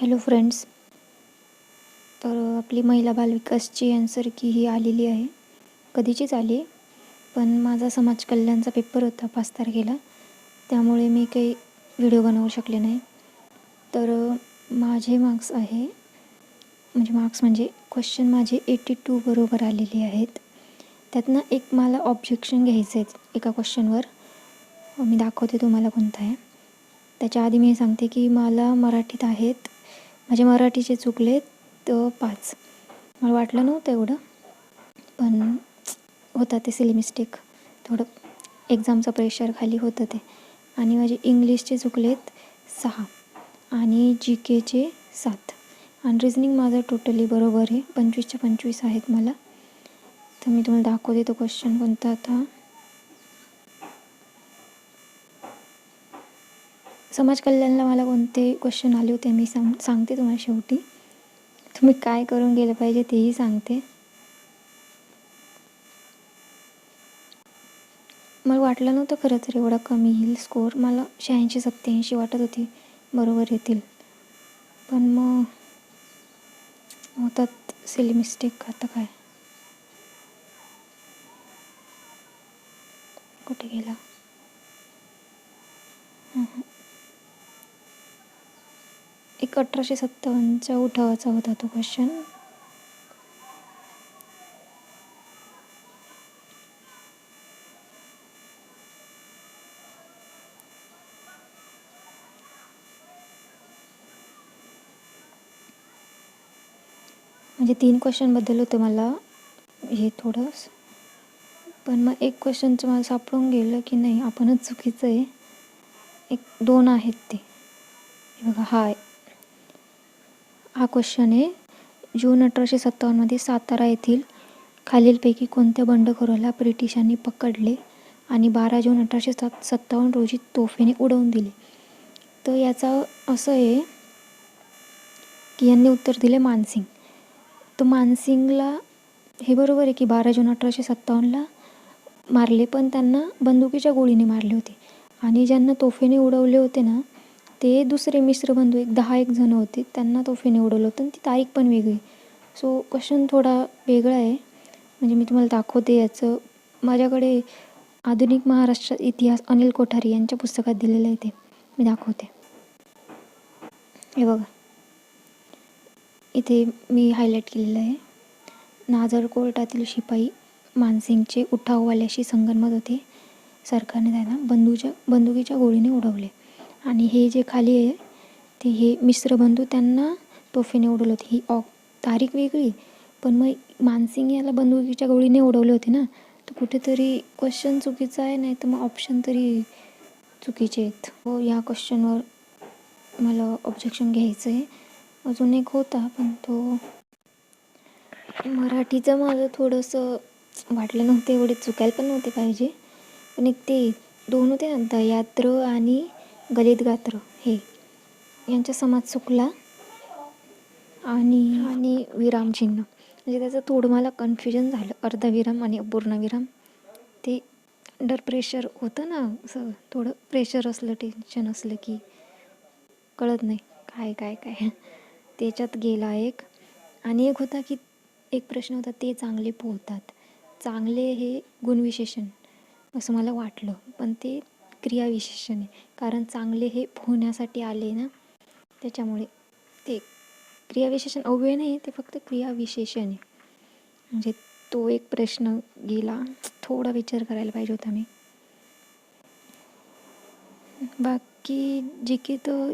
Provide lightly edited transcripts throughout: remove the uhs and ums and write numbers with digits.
Hello friends. तर आपली महिला बालविकासची आन्सर की ही आलेली आहे, कधीचीच आली आहे. पण माझा समाज कल्याणचा पेपर होता 5 तारखेला, त्यामुळे मी काही व्हिडिओ बनवू शकले नाही. तर माझे मार्क्स म्हणजे क्वेश्चन माझे 82 बरोबर आलेले आहेत. त्यातनं एक मला ऑब्जेक्शन घ्यायचं आहे एका क्वेश्चनवर. मी दाखवते तुम्हाला कोणता आहे. त्याच्या आधी मी सांगते की मला मराठीत आहेत, माझे मराठीचे चुकलेत 5. मला वाटलं नव्हतं एवढं, पण होतं ते सिली मिस्टेक, थोडं एक्झामचं प्रेशर खाली होतं ते. आणि माझे इंग्लिशचे चुकलेत 6 आणि GKचे 7 आणि रिझनिंग माझं टोटली बरोबर आहे, 25च्या 25 आहेत मला. तर मी तुम्हाला दाखवते तो क्वेश्चन कोणता. आता समाज कल्याणला मला कोणते क्वेश्चन आले होते मी सांगते तुम्हाला शेवटी. तुम्ही काय करून गेलं पाहिजे तेही सांगते. मला वाटलं नव्हतं खरं तर एवढा कमी येईल स्कोअर. मला 86-87 वाटत होती बरोबर येतील, पण मग होतात सिली मिस्टेक. आता काय, कुठे गेला? एक 1857च्या उठावाचा होता तो क्वेश्चन. म्हणजे 3 क्वेश्चनबद्दल होतं मला हे थोडंसं, पण मग एक क्वेश्चनचं मला सापडून गेलं की नाही आपणच चुकीचं आहे. 1-2 आहेत ते. बघा, हा क्वेश्चन आहे. जून 1857मध्ये सातारा येथील खालीलपैकी कोणत्या बंडखोराला ब्रिटिशांनी पकडले आणि 12 जून 1857 रोजी तोफेने उडवून दिले? तर याचा असं आहे की यांनी उत्तर दिले मानसिंग. तर मानसिंगला हे बरोबर आहे की 12 जून 1857ला मारले, पण त्यांना बंदुकीच्या गोळीने मारले होते. आणि ज्यांना तोफेने उडवले होते ना, ते दुसरे मिश्र बंधू 10-1 जण होते, त्यांना तोफेने उडवलं होतं आणि ती तारीख पण वेगळी. सो क्वेश्चन थोडा वेगळा आहे. म्हणजे मी तुम्हाला दाखवते याचं. माझ्याकडे आधुनिक महाराष्ट्र इतिहास अनिल कोठारी यांच्या पुस्तकात दिलेलं आहे, ते मी दाखवते. हे बघा, इथे मी हायलाईट केलेलं आहे. नाझर कोर्टातील शिपाई मानसिंगचे उठाववाल्याशी संगनमत होते. सरकारने त्यांना बंदुकीच्या गोळीने उडवले. आणि हे जे खाली आहे ते हे मिश्र बंधू, त्यांना तोफेने उडवले होते. ही तारीख वेगळी, पण मग मानसिंग याला बंदुकीच्या गोळीने उडवले होते ना. तर कुठेतरी क्वेश्चन चुकीचा आहे, नाही तर मग ऑप्शन तरी चुकीचे आहेत. हो, या क्वेश्चनवर मला ऑब्जेक्शन घ्यायचं आहे. अजून एक होता, पण तो मराठीचं माझं थोडंसं वाटलं नव्हतं एवढे चुकायला पण नव्हते पाहिजे. पण एक ते 2 होते ना, दयात्र आणि गलित गात्र, हे यांचा समाज चुकला. आणि विरामचिन्ह, म्हणजे त्याचं थोडं मला कन्फ्युजन झालं. अर्धविराम आणि अपूर्णविराम, ते अंडर प्रेशर होतं ना, असं थोडं प्रेशर असलं, टेन्शन असलं की कळत नाही काय काय काय त्याच्यात गेला एक. आणि एक होता की एक प्रश्न होता, ते चांगले पोहतात. चांगले हे गुणविशेषण असं मला वाटलं, पण ते क्रियाविशेषण आहे. कारण चांगले हे पोहण्यासाठी आले ना, त्याच्यामुळे ते क्रियाविशेषण अव्यय नाही, ते फक्त क्रियाविशेषण आहे. म्हणजे तो एक प्रश्न गेला. थोडा विचार करायला पाहिजे होता मी. बाकी GK तर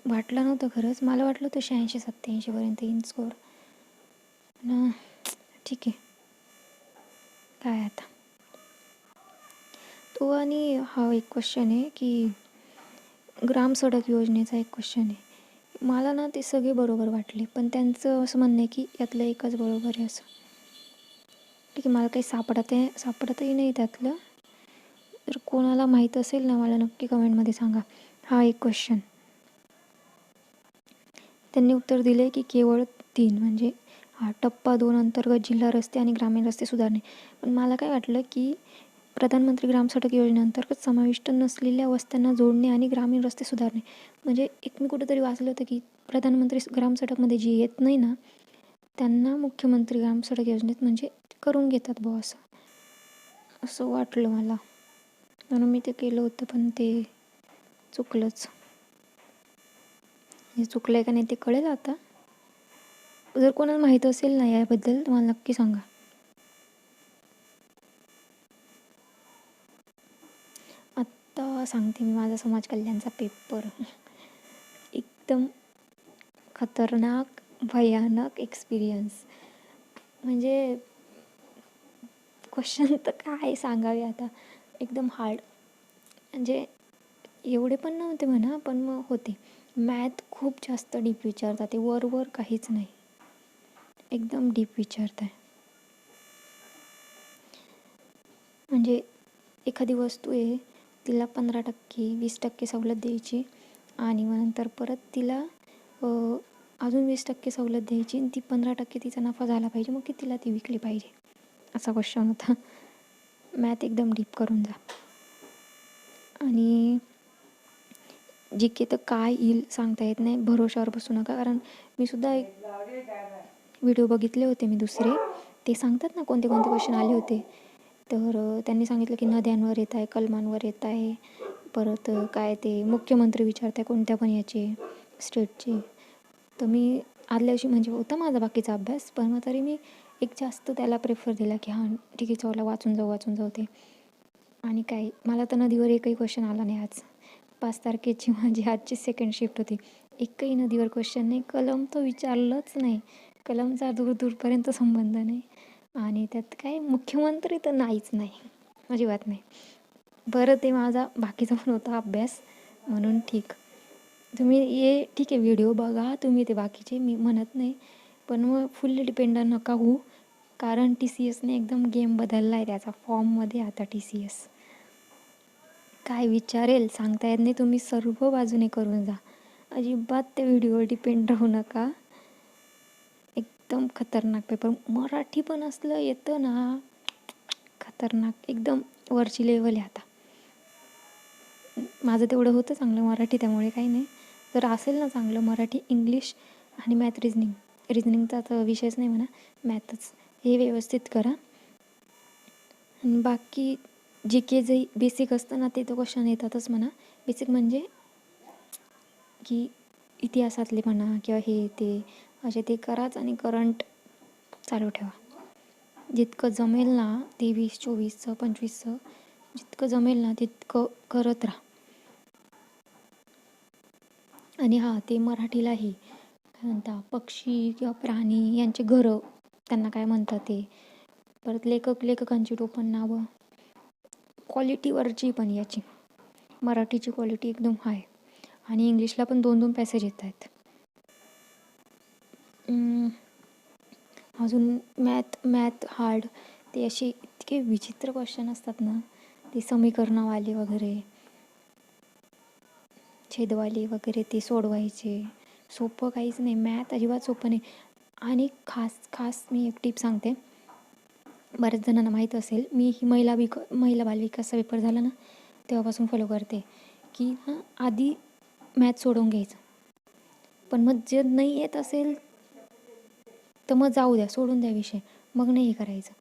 वाटलं नव्हतं खरंच. मला वाटलं होतं 86-87पर्यंत येईन स्कोअर. ठीक आहे, काय आता तो. आणि हा एक क्वेश्चन आहे की ग्राम सडक योजनेचा एक क्वेश्चन आहे. मला ना ते सगळे बरोबर वाटले, पण त्यांचं असं म्हणणं आहे की यातलं एकच बरोबर आहे असं. ठीक आहे, मला काही सापडतही नाही त्यातलं. जर कोणाला माहीत असेल ना, मला नक्की कमेंटमध्ये सांगा. हा एक क्वेश्चन त्यांनी उत्तर दिले की केवळ 3, म्हणजे टप्पा 2 अंतर्गत जिल्हा रस्ते आणि ग्रामीण रस्ते सुधारणे. पण मला काय वाटलं की प्रधानमंत्री ग्रामसडक योजनेअंतर्गत समाविष्ट नसलेल्या वस्त्यांना जोडणे आणि ग्रामीण रस्ते सुधारणे. म्हणजे एक मी कुठेतरी वाचलं होतं की प्रधानमंत्री ग्रामसडकमध्ये जी येत नाही ना, त्यांना मुख्यमंत्री ग्रामसडक योजनेत म्हणजे करून घेतात बुवा असं वाटलं मला. म्हणून मी ते केलं होतं, पण ते चुकलंच. हे चुकलं आहे का नाही ते कळेल आता. जर कोणाला माहीत असेल ना याबद्दल तर मला नक्की सांगा. आत्ता सांगते मी माझा समाज कल्याणचा पेपर. एकदम खतरनाक भयानक एक्सपिरियन्स. म्हणजे क्वेश्चन तर काय सांगावे आता, एकदम हार्ड. म्हणजे एवढे पण नव्हते म्हणा, पण मग होते. मॅथ खूप जास्त डीप विचारतात, ते वर काहीच नाही, एकदम डीप विचारत आहे. म्हणजे एखादी वस्तू आहे, तिला 15% 20% सवलत द्यायची आणि मग नंतर परत तिला अजून 20% सवलत द्यायची आणि ती 15% तिचा नफा झाला पाहिजे, मग कितीला ती विकली पाहिजे, असा क्वेश्चन होता. मॅथ एकदम डीप करून जा. आणि जी के तर काय येईल सांगता येत नाही, भरोशावर बसू नका. कारण मी सुद्धा एक व्हिडिओ बघितले होते मी दुसरे, ते सांगतात ना कोणते कोणते क्वेश्चन आले होते. तर त्यांनी सांगितलं की नद्यांवर येत आहे, कलमांवर येत आहे, परत काय ते मुख्यमंत्री विचारत आहे कोणत्या पण याचे स्टेटचे. तर मी आदल्या दिवशी म्हणजे होता माझा बाकीचा अभ्यास, पण मग तरी मी एक जास्त त्याला प्रेफर दिला की हां ठीक आहे चला वाचून जाऊ ते. आणि काय मला तर नदीवर एकही क्वेश्चन आला नाही. आज 5 तारखेची माझी आजची सेकंड शिफ्ट होती, एकही नदीवर क्वेश्चन नाही. कलम तर विचारलंच नाही, कलमचा दूरपर्यंत संबंध नाही. आणि त्यात काय मुख्यमंत्री तर नाहीच नाही, अजिबात नाही. बरं ते माझा बाकीचा पण होता अभ्यास म्हणून ठीक. तुम्ही ये ठीक आहे व्हिडिओ बघा तुम्ही ते बाकीचे, मी म्हणत नाही, पण मग फुल्ली डिपेंडंट नका होऊ. कारण TCSने एकदम गेम बदलला आहे त्याचा फॉर्ममध्ये. आता TCS काय विचारेल सांगता येत नाही, तुम्ही सर्व बाजूने करून जा, अजिबात त्या व्हिडिओवर डिपेंड राहू नका. एकदम खतरनाक पेपर. मराठी पण असलं येतं ना, खतरनाक, एकदम वरची लेवल आहे. आता माझं तेवढं होतं चांगलं मराठी, त्यामुळे काही नाही. जर असेल ना चांगलं मराठी, इंग्लिश आणि मॅथ रिजनिंगचा तर विषयच नाही म्हणा, मॅथच हे व्यवस्थित करा. आणि बाकी जी के जे बेसिक असतं ना ते तर क्वेश्चन येतातच म्हणा. बेसिक म्हणजे की इतिहासातले म्हणा किंवा हे ते असे ते कराच. आणि करंट चालू ठेवा जितकं जमेल ना, 23, 24, 25 जितकं जमेल ना तितकं करत राहा. आणि हां ते मराठीलाही काय म्हणता, पक्षी किंवा प्राणी यांचे घरं त्यांना काय म्हणतात ते, परत लेखकांची टोपण नावं, क्वालिटीवरची पण याची मराठीची क्वालिटी एकदम हाय. आणि इंग्लिशला पण 2-2 पॅसेज येत आहेत. अजून मॅथ हार्ड, ते असे इतके विचित्र क्वेश्चन असतात ना, ते समीकरणावाले वगैरे, छेदवाले वगैरे, ते सोडवायचे. सोपं काहीच नाही, मॅथ अजिबात सोपं नाही. आणि खास मी एक टीप सांगते, बऱ्याच जणांना माहीत असेल, मी ही महिला बालविकासचा पेपर झाला ना तेव्हापासून फॉलो करते की आधी मॅथ सोडवून घ्यायचं, पण मग जे नाही येत असेल तर मग जाऊ द्या, सोडून द्या विषय, मग नाही हे करायचं.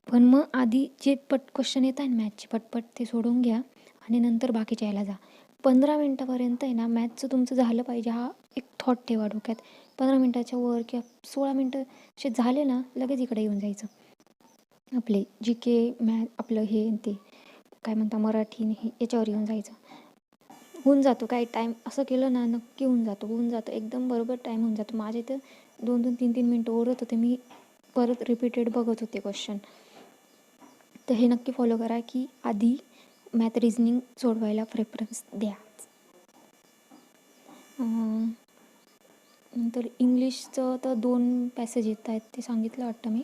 पण मग आधी जे क्वेश्चन येत आहे ना मॅथचे पटपट ते सोडवून घ्या आणि नंतर बाकीच्या यायला जा. 15 मिनटापर्यंत आहे ना मॅथचं तुमचं झालं पाहिजे, हा एक थॉट ठेवा डोक्यात. 15 मिनटाच्या वर किंवा 16 मिनटं असे झाले ना, लगेच इकडे येऊन जायचं. आपले जी के मॅथ आपलं हे ते काय म्हणता मराठी हे याच्यावर येऊन जायचं. होऊन जातो काय टाईम, असं केलं ना नक्की होऊन जातो एकदम बरोबर टाईम होऊन जातो. माझे तर 2-2, 3-3 मिनटं ओरत होते, मी परत रिपीटेड बघत होते क्वेश्चन. तर हे नक्की फॉलो करा की आधी मॅथ रिजनिंग सोडवायला प्रेफरन्स द्या. नंतर इंग्लिशचं तर 2 पॅसेज येत आहेत, ते सांगितलं वाटतं मी.